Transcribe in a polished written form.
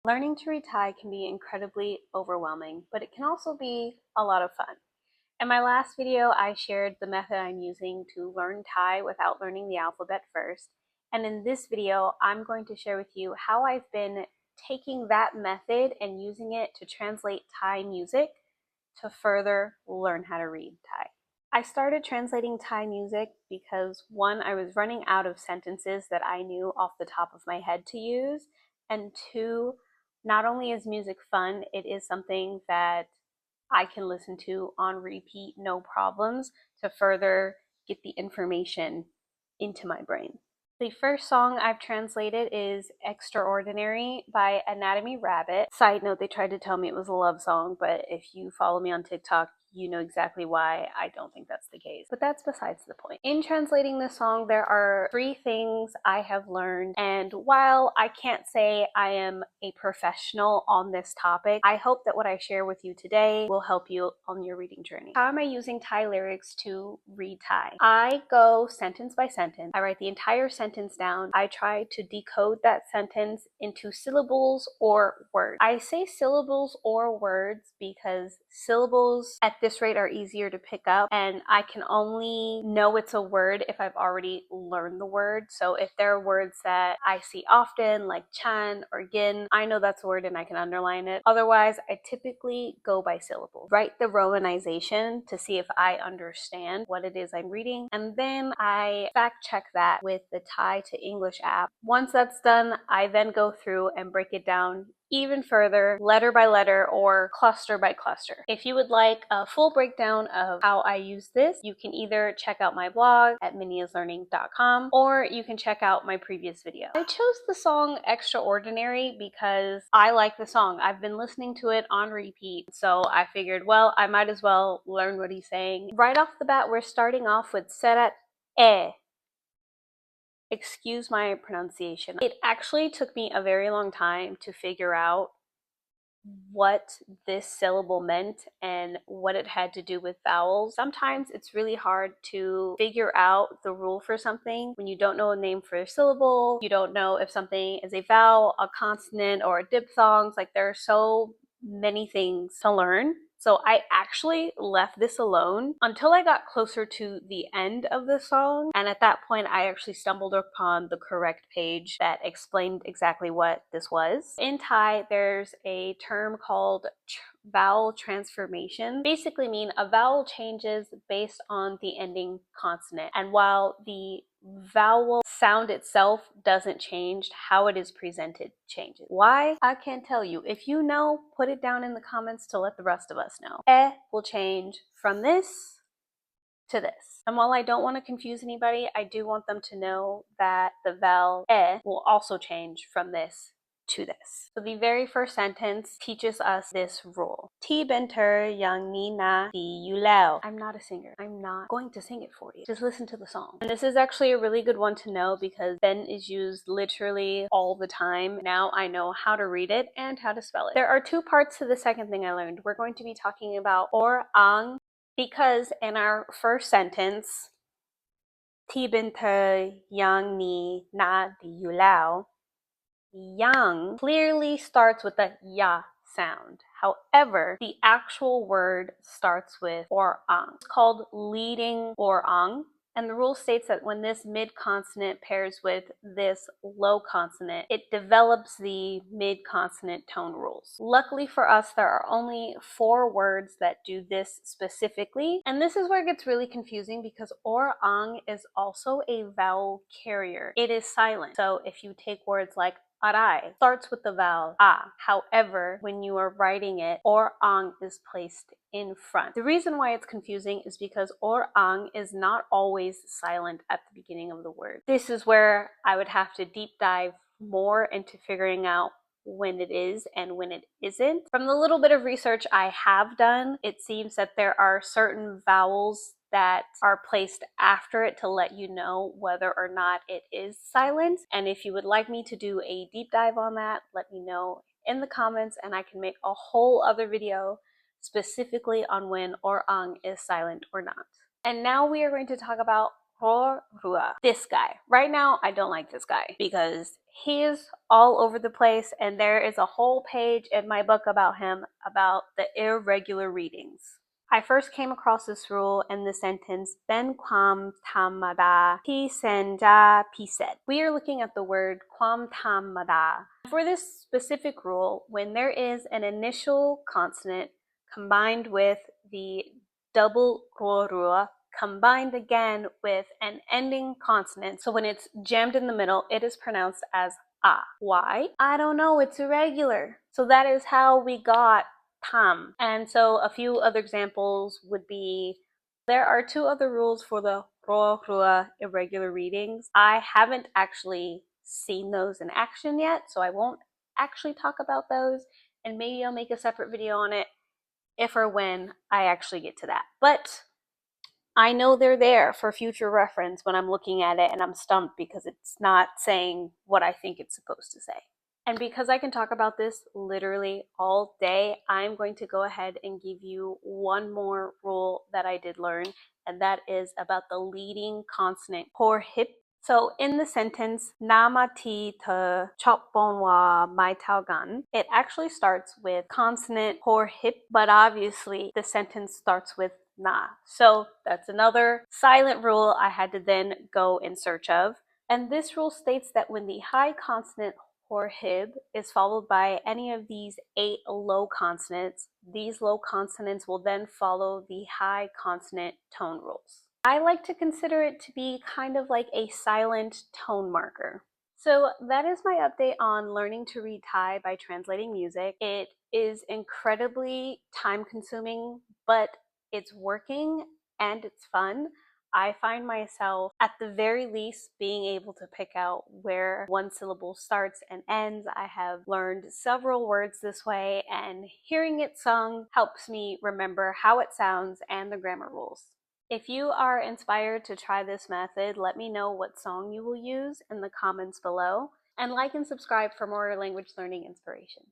Learning to read Thai can be incredibly overwhelming, but it can also be a lot of fun. In my last video, I shared the method I'm using to learn Thai without learning the alphabet first. And in this video, I'm going to share with you how I've been taking that method and using it to translate Thai music to further learn how to read Thai. I started translating Thai music because one, I was running out of sentences that I knew off the top of my head to use, and two, not only is music fun, it is something that I can listen to on repeat, no problems, to further get the information into my brain. The first song I've translated is Extraordinary by Anatomy Rabbit. Side note, they tried to tell me it was a love song, but if you follow me on TikTok, you know exactly why I don't think that's the case. But that's besides the point. In translating this song, there are 3 things I have learned, and while I can't say I am a professional on this topic, I hope that what I share with you today will help you on your reading journey. How am I using Thai lyrics to read Thai? I go sentence by sentence. I write the entire sentence down. I try to decode that sentence into syllables or words. I say syllables or words because syllables at this rate are easier to pick up, and I can only know it's a word if I've already learned the word. So if there are words that I see often, like chan or gin, I know that's a word and I can underline it. Otherwise, I typically go by syllables. Write the romanization to see if I understand what it is I'm reading, and then I fact check that with the Thai to English app. Once that's done, I then go through and break it down even further, letter by letter or cluster by cluster. If you would like a full breakdown of how I use this, you can either check out my blog at miniaslearning.com or you can check out my previous video. I chose the song Extraordinary because I like the song. I've been listening to it on repeat, so I figured, well, I might as well learn what he's saying. Right off the bat, we're starting off with Serat E. Excuse my pronunciation. It actually took me a very long time to figure out what this syllable meant and what it had to do with vowels. Sometimes it's really hard to figure out the rule for something when you don't know a name for a syllable, you don't know if something is a vowel, a consonant, or a diphthongs. Like, there are so many things to learn. So I actually left this alone until I got closer to the end of the song. And at that point, I actually stumbled upon the correct page that explained exactly what this was. In Thai, there's a term called vowel transformation. Basically mean a vowel changes based on the ending consonant. And while the vowel sound itself doesn't change, how it is presented changes. Why? I can't tell you. If you know, put it down in the comments to let the rest of us know. E will change from this to this. And while I don't want to confuse anybody, I do want them to know that the vowel E will also change from this to this. So the very first sentence teaches us this rule. Ti benter yang ni na di yu lao. I'm not a singer. I'm not going to sing it for you. Just listen to the song. And this is actually a really good one to know because ben is used literally all the time. Now I know how to read it and how to spell it. There are 2 parts to the second thing I learned. We're going to be talking about or ang, because in our first sentence, Ti benter yang ni na di yu lao, yang clearly starts with the ya sound. However, the actual word starts with or ang. It's called leading or ang. And the rule states that when this mid-consonant pairs with this low consonant, it develops the mid-consonant tone rules. Luckily for us, there are only 4 words that do this specifically. And this is where it gets really confusing because or ang is also a vowel carrier. It is silent. So if you take words like arai, starts with the vowel a. However, when you are writing it, or ang is placed in front. The reason why it's confusing is because or ang is not always silent at the beginning of the word. This is where I would have to deep dive more into figuring out when it is and when it isn't. From the little bit of research I have done, it seems that there are certain vowels that are placed after it to let you know whether or not it is silent. And if you would like me to do a deep dive on that, let me know in the comments and I can make a whole other video specifically on when or ang is silent or not. And now we are going to talk about rua. This guy. Right now, I don't like this guy because he is all over the place, and there is a whole page in my book about him, about the irregular readings. I first came across this rule in the sentence Ben kwam tamada pi senja pi said. We are looking at the word kwam tamada. For this specific rule, when there is an initial consonant combined with the double rua combined again with an ending consonant, so when it's jammed in the middle, it is pronounced as ah. Why? I don't know, it's irregular. So that is how we got tam. And so a few other examples would be, there are two other rules for the rua irregular readings. I haven't actually seen those in action yet, so I won't actually talk about those, and maybe I'll make a separate video on it if or when I actually get to that. But I know they're there for future reference when I'm looking at it and I'm stumped because it's not saying what I think it's supposed to say. And because I can talk about this literally all day, I'm going to go ahead and give you one more rule that I did learn, and that is about the leading consonant por hip. So in the sentence, namati te chopbonwa mai taogan, it actually starts with consonant por hip, but obviously the sentence starts with na. So that's another silent rule I had to then go in search of. And this rule states that when the high consonant or hib is followed by any of these 8 low consonants, these low consonants will then follow the high consonant tone rules. I like to consider it to be kind of like a silent tone marker. So that is my update on learning to read Thai by translating music. It is incredibly time consuming, but it's working and it's fun. I find myself, at the very least, being able to pick out where one syllable starts and ends. I have learned several words this way, and hearing it sung helps me remember how it sounds and the grammar rules. If you are inspired to try this method, let me know what song you will use in the comments below, and like and subscribe for more language learning inspiration.